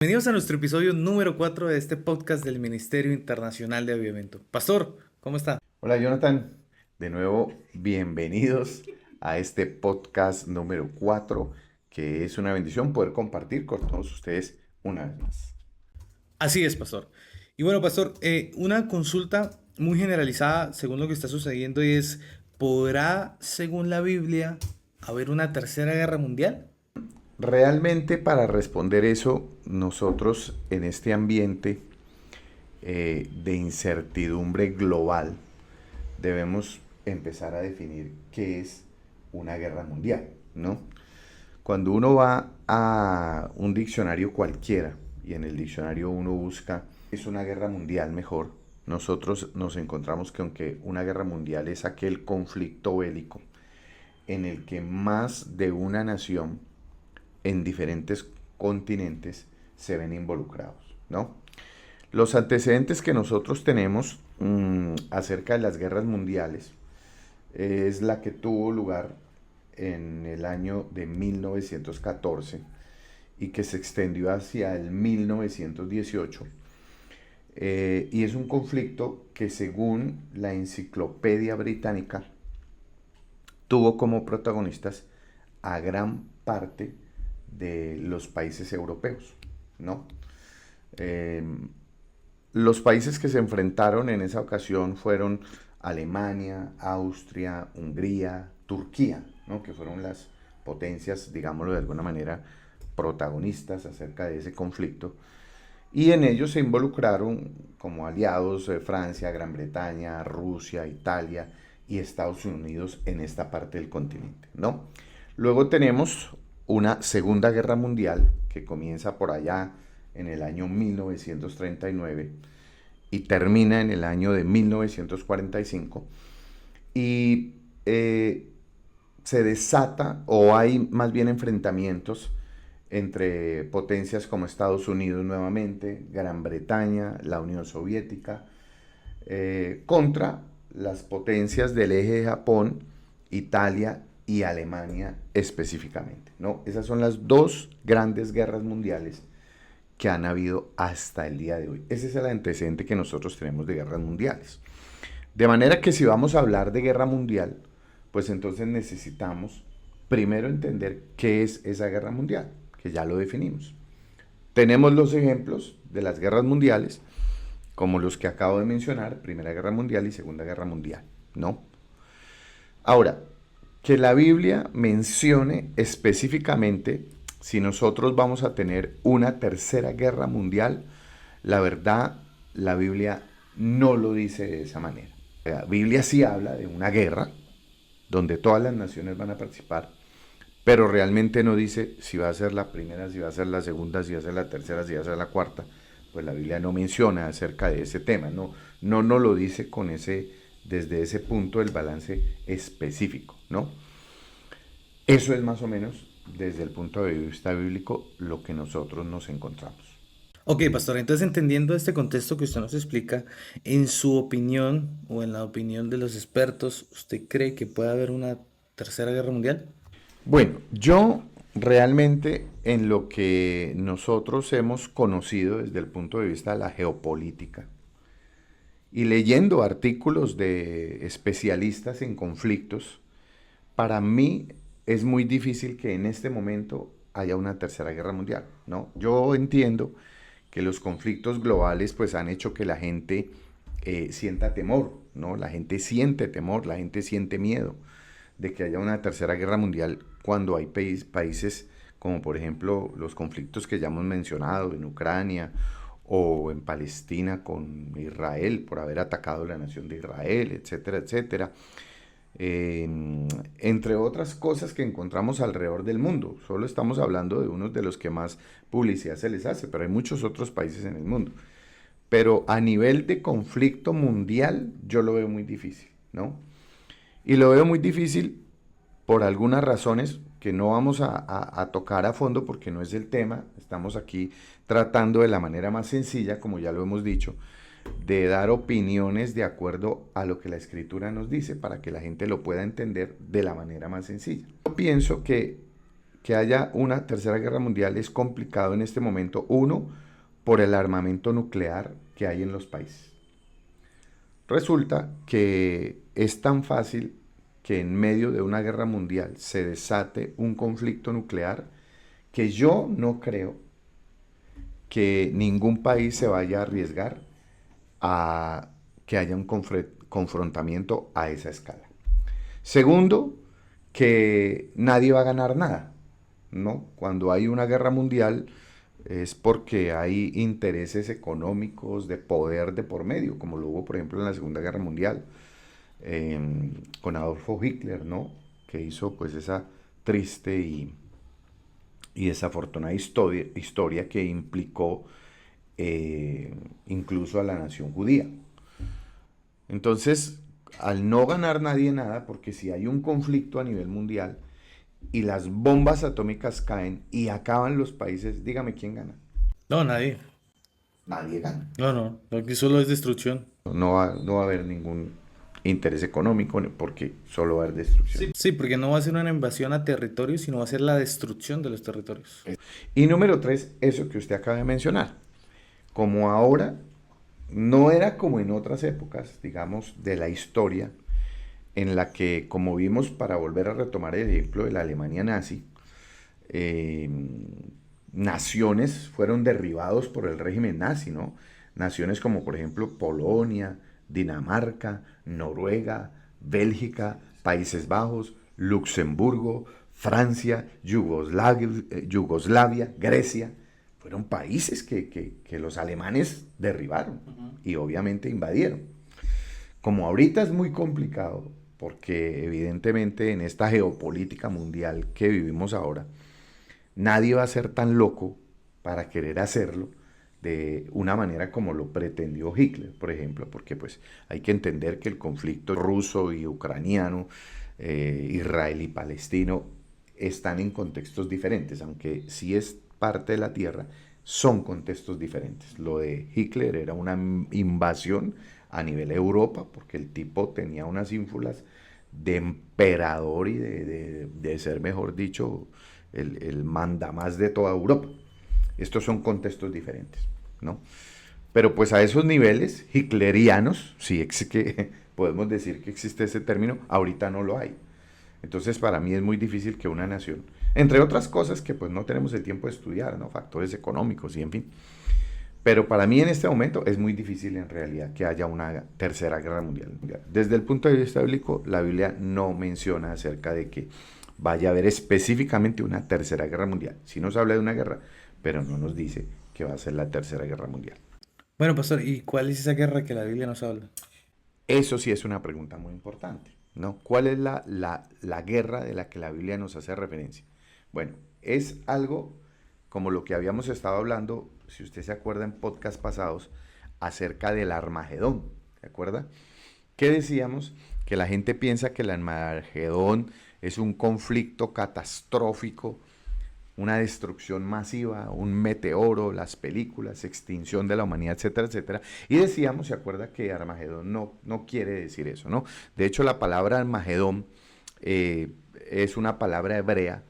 Bienvenidos a nuestro episodio número 4 de este podcast del Ministerio Internacional de Avivamiento. Pastor, ¿cómo está? Hola Jonathan, de nuevo bienvenidos a este podcast número 4, que es una bendición poder compartir con todos ustedes una vez más. Así es, Pastor. Y bueno, Pastor, una consulta muy generalizada según lo que está sucediendo y es, ¿podrá, según la Biblia, haber una tercera guerra mundial? Realmente para responder eso, nosotros en este ambiente de incertidumbre global debemos empezar a definir qué es una guerra mundial, ¿no? Cuando uno va a un diccionario cualquiera y en el diccionario uno busca es una guerra mundial mejor, nosotros nos encontramos que aunque una guerra mundial es aquel conflicto bélico en el que más de una nación en diferentes continentes se ven involucrados, ¿no? Los antecedentes que nosotros tenemos acerca de las guerras mundiales es la que tuvo lugar en el año de 1914 y que se extendió hacia el 1918. Y es un conflicto que según la Enciclopedia Británica tuvo como protagonistas a gran parte de los países europeos, ¿no? Eh, los países que se enfrentaron en esa ocasión fueron Alemania, Austria, Hungría, Turquía, ¿no? Que fueron las potencias, digámoslo de alguna manera, protagonistas acerca de ese conflicto. Y en ellos se involucraron como aliados Francia, Gran Bretaña, Rusia, Italia y Estados Unidos en esta parte del continente, ¿no? Luego tenemos una Segunda Guerra Mundial que comienza por allá en el año 1939 y termina en el año de 1945 y se desata o hay más bien enfrentamientos entre potencias como Estados Unidos nuevamente, Gran Bretaña, la Unión Soviética, contra las potencias del eje de Japón, Italia y Alemania específicamente, ¿no? Esas son las dos grandes guerras mundiales que han habido hasta el día de hoy. Ese es el antecedente que nosotros tenemos de guerras mundiales. De manera que si vamos a hablar de guerra mundial, pues entonces necesitamos primero entender qué es esa guerra mundial, que ya lo definimos. Tenemos los ejemplos de las guerras mundiales, como los que acabo de mencionar, Primera Guerra Mundial y Segunda Guerra Mundial, ¿no? Ahora, que la Biblia mencione específicamente si nosotros vamos a tener una tercera guerra mundial, la verdad, la Biblia no lo dice de esa manera. La Biblia sí habla de una guerra donde todas las naciones van a participar, pero realmente no dice si va a ser la primera, si va a ser la segunda, si va a ser la tercera, si va a ser la cuarta. Pues la Biblia no menciona acerca de ese tema, no lo dice con desde ese punto del balance específico, ¿no? Eso es más o menos desde el punto de vista bíblico lo que nosotros nos encontramos. Ok, Pastor, entonces entendiendo este contexto que usted nos explica, en su opinión o en la opinión de los expertos, ¿usted cree que puede haber una tercera guerra mundial? Bueno, yo realmente en lo que nosotros hemos conocido desde el punto de vista de la geopolítica y leyendo artículos de especialistas en conflictos, para mí es muy difícil que en este momento haya una tercera guerra mundial, ¿no? Yo entiendo que los conflictos globales pues han hecho que la gente sienta temor, ¿no? La gente siente temor, la gente siente miedo de que haya una tercera guerra mundial cuando hay países como por ejemplo los conflictos que ya hemos mencionado en Ucrania o en Palestina con Israel por haber atacado la nación de Israel, etcétera, etcétera. Eh, entre otras cosas que encontramos alrededor del mundo. Solo estamos hablando de unos de los que más publicidad se les hace, pero hay muchos otros países en el mundo. Pero a nivel de conflicto mundial, yo lo veo muy difícil, ¿no? Y lo veo muy difícil por algunas razones que no vamos a tocar a fondo porque no es el tema. Estamos aquí tratando de la manera más sencilla, como ya lo hemos dicho, de dar opiniones de acuerdo a lo que la escritura nos dice para que la gente lo pueda entender de la manera más sencilla. Yo pienso que que haya una tercera guerra mundial es complicado en este momento. Uno, por el armamento nuclear que hay en los países. Resulta que es tan fácil que en medio de una guerra mundial se desate un conflicto nuclear que yo no creo que ningún país se vaya a arriesgar a que haya un confrontamiento a esa escala. Segundo, que nadie va a ganar nada, ¿no? Cuando hay una guerra mundial es porque hay intereses económicos de poder de por medio, como lo hubo, por ejemplo, en la Segunda Guerra Mundial, con Adolfo Hitler, ¿no? Que hizo pues esa triste y desafortunada historia que implicó incluso a la nación judía. Entonces, al no ganar nadie nada, porque si hay un conflicto a nivel mundial y las bombas atómicas caen y acaban los países, dígame quién gana. No, nadie. Nadie gana. No, aquí solo es destrucción. No va a haber ningún interés económico porque solo va a haber destrucción. Sí, porque no va a ser una invasión a territorios, sino va a ser la destrucción de los territorios. Y número 3, eso que usted acaba de mencionar. Como ahora no era como en otras épocas, digamos, de la historia, en la que, como vimos, para volver a retomar el ejemplo de la Alemania nazi, naciones fueron derribados por el régimen nazi, ¿no? Naciones como, por ejemplo, Polonia, Dinamarca, Noruega, Bélgica, Países Bajos, Luxemburgo, Francia, Yugoslavia, Grecia. Fueron países que los alemanes derribaron y obviamente invadieron. Como ahorita es muy complicado, porque evidentemente en esta geopolítica mundial que vivimos ahora, nadie va a ser tan loco para querer hacerlo de una manera como lo pretendió Hitler, por ejemplo, porque pues hay que entender que el conflicto ruso y ucraniano, israelí y palestino, están en contextos diferentes, aunque sí es parte de la tierra, son contextos diferentes. Lo de Hitler era una invasión a nivel Europa, porque el tipo tenía unas ínfulas de emperador y de ser, mejor dicho, el mandamás de toda Europa. Estos son contextos diferentes, ¿no? Pero pues a esos niveles hitlerianos, si es que podemos decir que existe ese término, ahorita no lo hay. Entonces para mí es muy difícil que una nación, entre otras cosas que pues no tenemos el tiempo de estudiar, ¿no? Factores económicos y en fin. Pero para mí en este momento es muy difícil en realidad que haya una tercera guerra mundial. Desde el punto de vista bíblico, la Biblia no menciona acerca de que vaya a haber específicamente una tercera guerra mundial. Sí nos habla de una guerra, pero no nos dice que va a ser la tercera guerra mundial. Bueno, pastor, ¿y cuál es esa guerra que la Biblia nos habla? Eso sí es una pregunta muy importante, ¿no? ¿Cuál es la guerra de la que la Biblia nos hace referencia? Bueno, es algo como lo que habíamos estado hablando, si usted se acuerda en podcast pasados, acerca del Armagedón, ¿se acuerda? ¿Qué decíamos? Que la gente piensa que el Armagedón es un conflicto catastrófico, una destrucción masiva, un meteoro, las películas, extinción de la humanidad, etcétera, etcétera. Y decíamos, ¿se acuerda? Que Armagedón no quiere decir eso, ¿no? De hecho, la palabra Armagedón es una palabra hebrea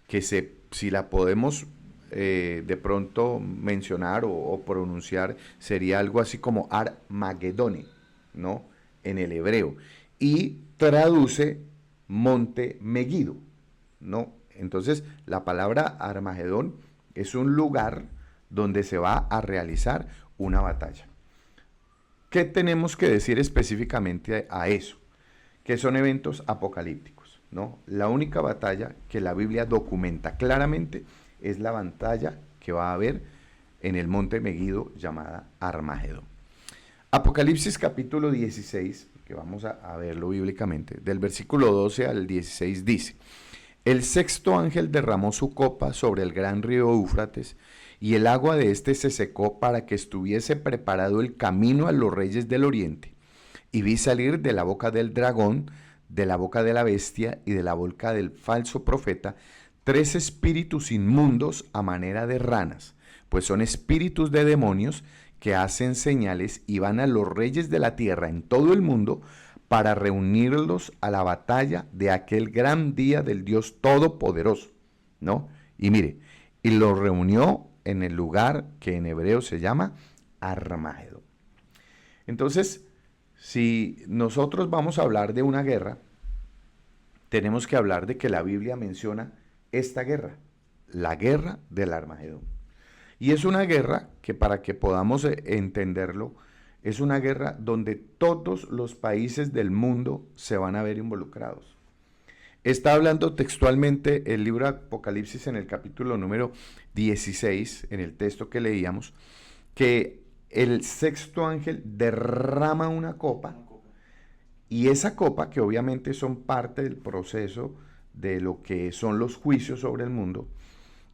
que si la podemos de pronto mencionar o pronunciar, sería algo así como Armagedone, ¿no? En el hebreo. Y traduce monte Megido, ¿no? Entonces, la palabra Armagedón es un lugar donde se va a realizar una batalla. ¿Qué tenemos que decir específicamente a eso? Que son eventos apocalípticos, ¿no? La única batalla que la Biblia documenta claramente es la batalla que va a haber en el monte Megido llamada Armagedón. Apocalipsis capítulo 16, que vamos a verlo bíblicamente, del versículo 12 al 16 dice: el sexto ángel derramó su copa sobre el gran río Éufrates, y el agua de éste se secó para que estuviese preparado el camino a los reyes del oriente. Y vi salir de la boca del dragón, de la boca de la bestia y de la boca del falso profeta 3 espíritus inmundos a manera de ranas, pues son espíritus de demonios que hacen señales y van a los reyes de la tierra en todo el mundo para reunirlos a la batalla de aquel gran día del Dios Todopoderoso. ¿no? Y mire, y lo reunió en el lugar que en hebreo se llama Armagedón. Entonces, si nosotros vamos a hablar de una guerra, tenemos que hablar de que la Biblia menciona esta guerra, la guerra del Armagedón. Y es una guerra que, para que podamos entenderlo, es una guerra donde todos los países del mundo se van a ver involucrados. Está hablando textualmente el libro de Apocalipsis en el capítulo número 16, en el texto que leíamos, que el sexto ángel derrama una copa, y esa copa, que obviamente son parte del proceso de lo que son los juicios sobre el mundo,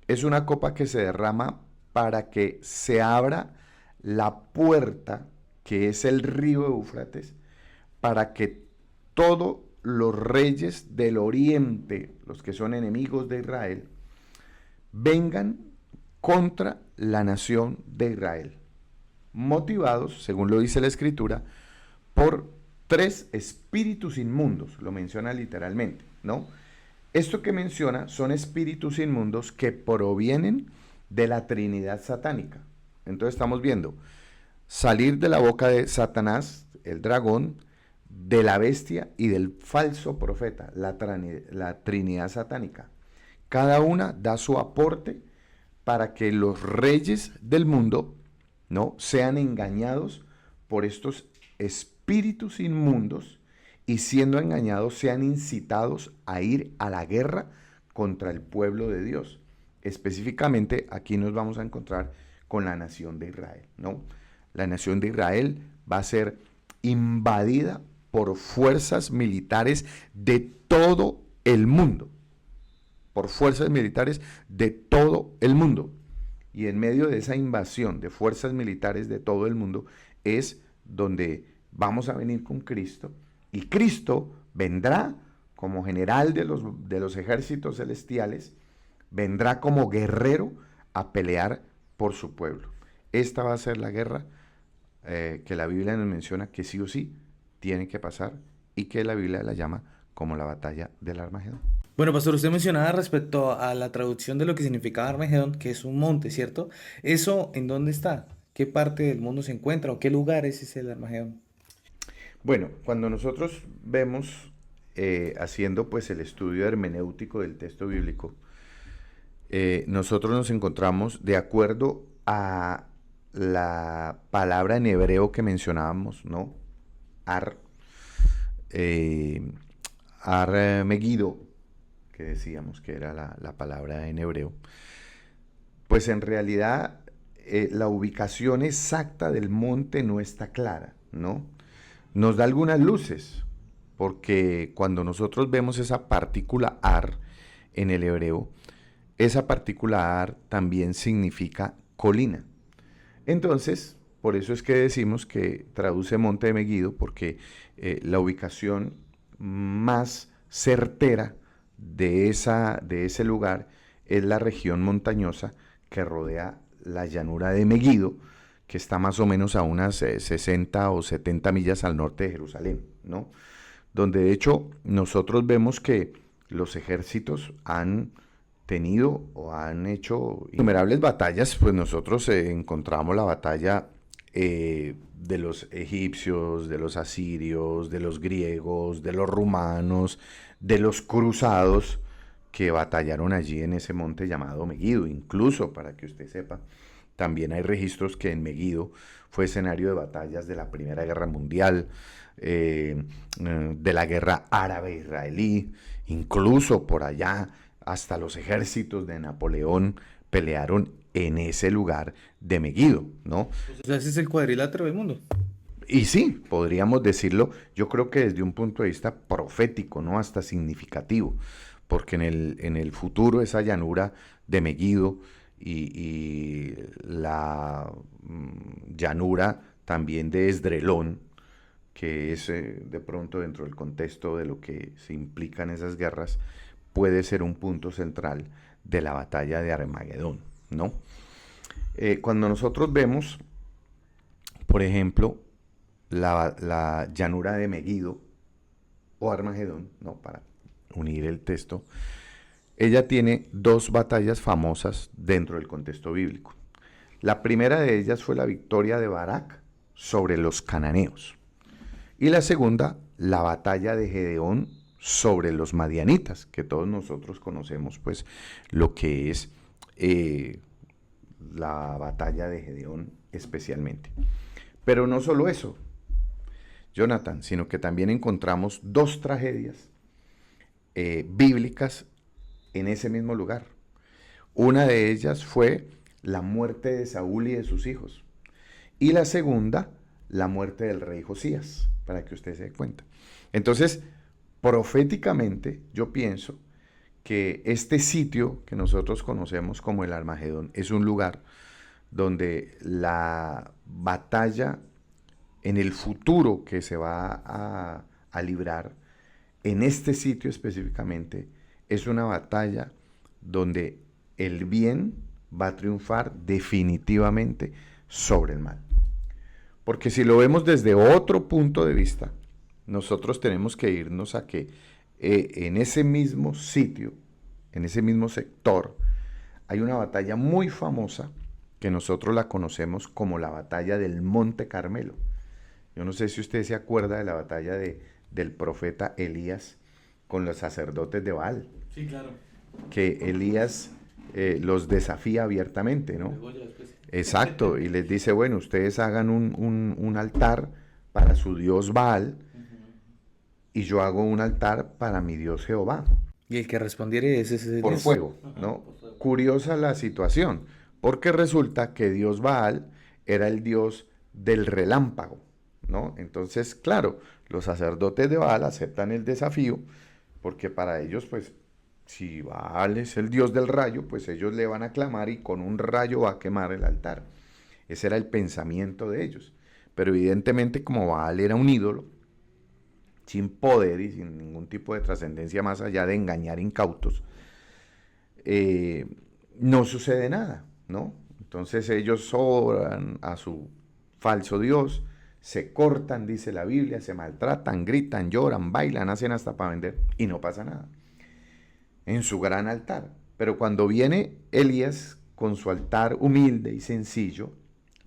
es una copa que se derrama para que se abra la puerta, que es el río Éufrates, para que todos los reyes del oriente, los que son enemigos de Israel, vengan contra la nación de Israel, motivados, según lo dice la Escritura, por tres espíritus inmundos, lo menciona literalmente, ¿no? Esto que menciona son espíritus inmundos que provienen de la Trinidad satánica. Entonces estamos viendo salir de la boca de Satanás, el dragón, de la bestia y del falso profeta, la Trinidad satánica. Cada una da su aporte para que los reyes del mundo, ¿no?, sean engañados por estos espíritus inmundos, y siendo engañados sean incitados a ir a la guerra contra el pueblo de Dios. Específicamente aquí nos vamos a encontrar con la nación de Israel, ¿no? La nación de Israel va a ser invadida por fuerzas militares de todo el mundo, por fuerzas militares de todo el mundo. Y en medio de esa invasión de fuerzas militares de todo el mundo es donde vamos a venir con Cristo, y Cristo vendrá como general de los ejércitos celestiales, vendrá como guerrero a pelear por su pueblo. Esta va a ser la guerra que la Biblia nos menciona que sí o sí tiene que pasar, y que la Biblia la llama como la batalla del Armagedón. Bueno, pastor, usted mencionaba respecto a la traducción de lo que significaba Armagedón, que es un monte, ¿cierto? ¿Eso en dónde está? ¿Qué parte del mundo se encuentra o qué lugar es el Armagedón? Bueno, cuando nosotros vemos, haciendo pues el estudio hermenéutico del texto bíblico, nosotros nos encontramos, de acuerdo a la palabra en hebreo que mencionábamos, ¿no? Ar, Megido, que decíamos que era la palabra en hebreo, pues en realidad la ubicación exacta del monte no está clara, ¿no? Nos da algunas luces, porque cuando nosotros vemos esa partícula ar en el hebreo, esa partícula ar también significa colina. Entonces, por eso es que decimos que traduce monte de Megido, porque la ubicación más certera de ese lugar es la región montañosa que rodea la llanura de Megido, que está más o menos a unas 60 o 70 millas al norte de Jerusalén, ¿no? Donde de hecho nosotros vemos que los ejércitos han tenido o han hecho innumerables batallas. Pues nosotros encontramos la batalla de los egipcios, de los asirios, de los griegos, de los rumanos, de los cruzados que batallaron allí en ese monte llamado Megido. Incluso, para que usted sepa, también hay registros que en Megido fue escenario de batallas de la Primera Guerra Mundial, de la Guerra Árabe-Israelí, incluso por allá hasta los ejércitos de Napoleón pelearon en ese lugar de Megido, ¿no? O sea, ese es el cuadrilátero del mundo. Y sí, podríamos decirlo, yo creo que desde un punto de vista profético, ¿no?, hasta significativo, porque en el futuro esa llanura de Megido y la llanura también de Esdrelón, que es de pronto dentro del contexto de lo que se implican esas guerras, puede ser un punto central de la batalla de Armagedón, ¿no? Cuando nosotros vemos, por ejemplo, la llanura de Megido o Armagedón, ¿no?, para unir el texto, ella tiene dos batallas famosas dentro del contexto bíblico. La primera de ellas fue la victoria de Barak sobre los cananeos. Y la segunda, la batalla de Gedeón sobre los madianitas, que todos nosotros conocemos, pues, lo que es la batalla de Gedeón especialmente. Pero no solo eso, Jonathan, sino que también encontramos dos tragedias bíblicas en ese mismo lugar. Una de ellas fue la muerte de Saúl y de sus hijos. Y la segunda, la muerte del rey Josías, para que usted se dé cuenta. Entonces, proféticamente, yo pienso que este sitio que nosotros conocemos como el Armagedón es un lugar donde la batalla en el futuro que se va a librar en este sitio específicamente es una batalla donde el bien va a triunfar definitivamente sobre el mal. Porque si lo vemos desde otro punto de vista, nosotros tenemos que irnos a que en ese mismo sitio, en ese mismo sector, hay una batalla muy famosa que nosotros la conocemos como la batalla del Monte Carmelo. Yo no sé si usted se acuerda de la batalla del profeta Elías con los sacerdotes de Baal. Sí, claro. Que Elías los desafía abiertamente, ¿no? Exacto, y les dice, bueno, ustedes hagan un altar para su dios Baal y yo hago un altar para mi dios Jehová. Y el que respondiere es ese Por Dios. fuego, ¿no? Curiosa la situación, porque resulta que dios Baal era el dios del relámpago, ¿no? Entonces, claro, los sacerdotes de Baal aceptan el desafío, porque para ellos, pues, si Baal es el dios del rayo, pues ellos le van a clamar y con un rayo va a quemar el altar. Ese era el pensamiento de ellos. Pero evidentemente, como Baal era un ídolo, sin poder y sin ningún tipo de trascendencia más allá de engañar incautos, no sucede nada, ¿no? Entonces ellos oran a su falso dios, se cortan, dice la Biblia, se maltratan, gritan, lloran, bailan, hacen hasta para vender y no pasa nada en su gran altar. Pero cuando viene Elías con su altar humilde y sencillo,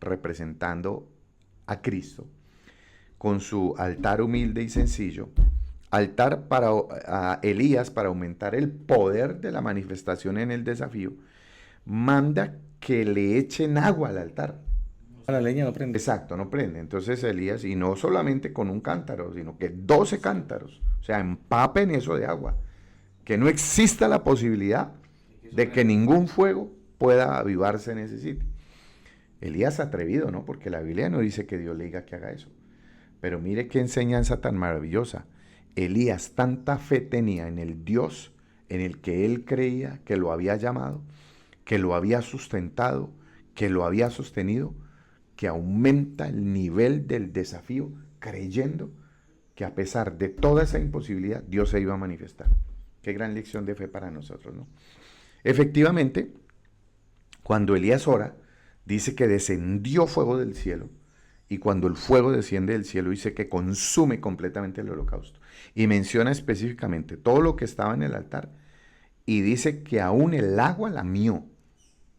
representando a Cristo, con su altar humilde y sencillo, altar para a Elías para aumentar el poder de la manifestación en el desafío, manda que le echen agua al altar. La leña no prende. Exacto, no prende. Entonces Elías, y no solamente con un cántaro, sino que 12 cántaros, o sea, empapen eso de agua. Que no exista la posibilidad de que ningún fuego pueda avivarse en ese sitio. Elías atrevido, ¿no? Porque la Biblia no dice que Dios le diga que haga eso. Pero mire qué enseñanza tan maravillosa. Elías tanta fe tenía en el Dios en el que él creía que lo había llamado, que lo había sustentado, que lo había sostenido, que aumenta el nivel del desafío creyendo que a pesar de toda esa imposibilidad, Dios se iba a manifestar. Qué gran lección de fe para nosotros, ¿no? Efectivamente, cuando Elías ora, dice que descendió fuego del cielo, y cuando el fuego desciende del cielo, dice que consume completamente el holocausto. Y menciona específicamente todo lo que estaba en el altar, y dice que aún el agua lamió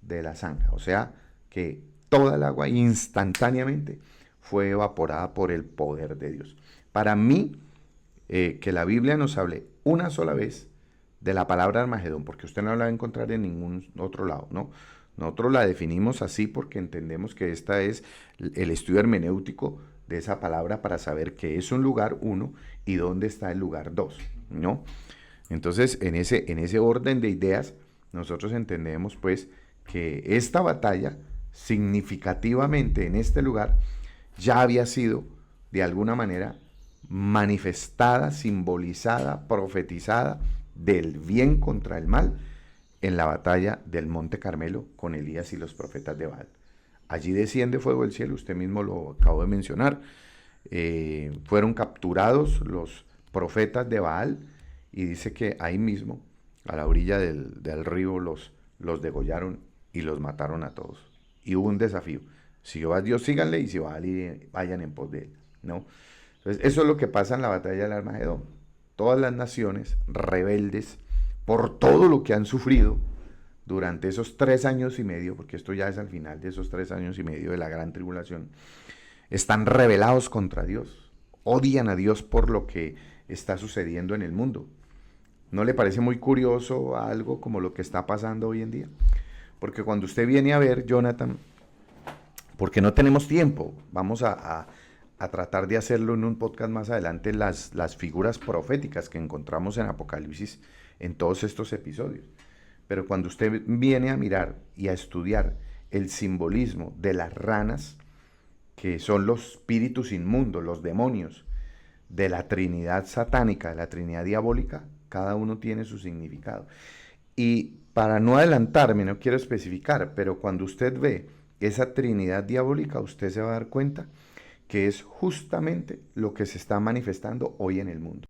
de la zanja, o sea, que toda el agua instantáneamente fue evaporada por el poder de Dios. Para mí, que la Biblia nos hable una sola vez de la palabra Armagedón, porque usted no la va a encontrar en ningún otro lado, ¿no? Nosotros la definimos así porque entendemos que esta es el estudio hermenéutico de esa palabra para saber qué es un lugar 1 y dónde está el lugar 2, ¿no? Entonces, en ese orden de ideas, nosotros entendemos pues que esta batalla significativamente en este lugar ya había sido de alguna manera manifestada, simbolizada, profetizada del bien contra el mal en la batalla del Monte Carmelo con Elías y los profetas de Baal. Allí desciende fuego del cielo, usted mismo lo acabó de mencionar. Fueron capturados los profetas de Baal y dice que ahí mismo, a la orilla del río, los degollaron y los mataron a todos. Y hubo un desafío. Si Jehová es Dios, síganle, y si Baal, vayan en pos de él, ¿no? Entonces, eso es lo que pasa en la batalla del Armagedón. Todas las naciones rebeldes por todo lo que han sufrido durante esos 3 años y medio, porque esto ya es al final de esos 3 años y medio de la gran tribulación, están rebelados contra Dios, odian a Dios por lo que está sucediendo en el mundo. ¿No le parece muy curioso algo como lo que está pasando hoy en día? Porque cuando usted viene a ver, Jonathan, porque no tenemos tiempo, vamos a tratar de hacerlo en un podcast más adelante, las figuras proféticas que encontramos en Apocalipsis en todos estos episodios. Pero cuando usted viene a mirar y a estudiar el simbolismo de las ranas, que son los espíritus inmundos, los demonios, de la Trinidad satánica, de la Trinidad diabólica, cada uno tiene su significado. Y para no adelantarme, no quiero especificar, pero cuando usted ve esa Trinidad diabólica, usted se va a dar cuenta que es justamente lo que se está manifestando hoy en el mundo.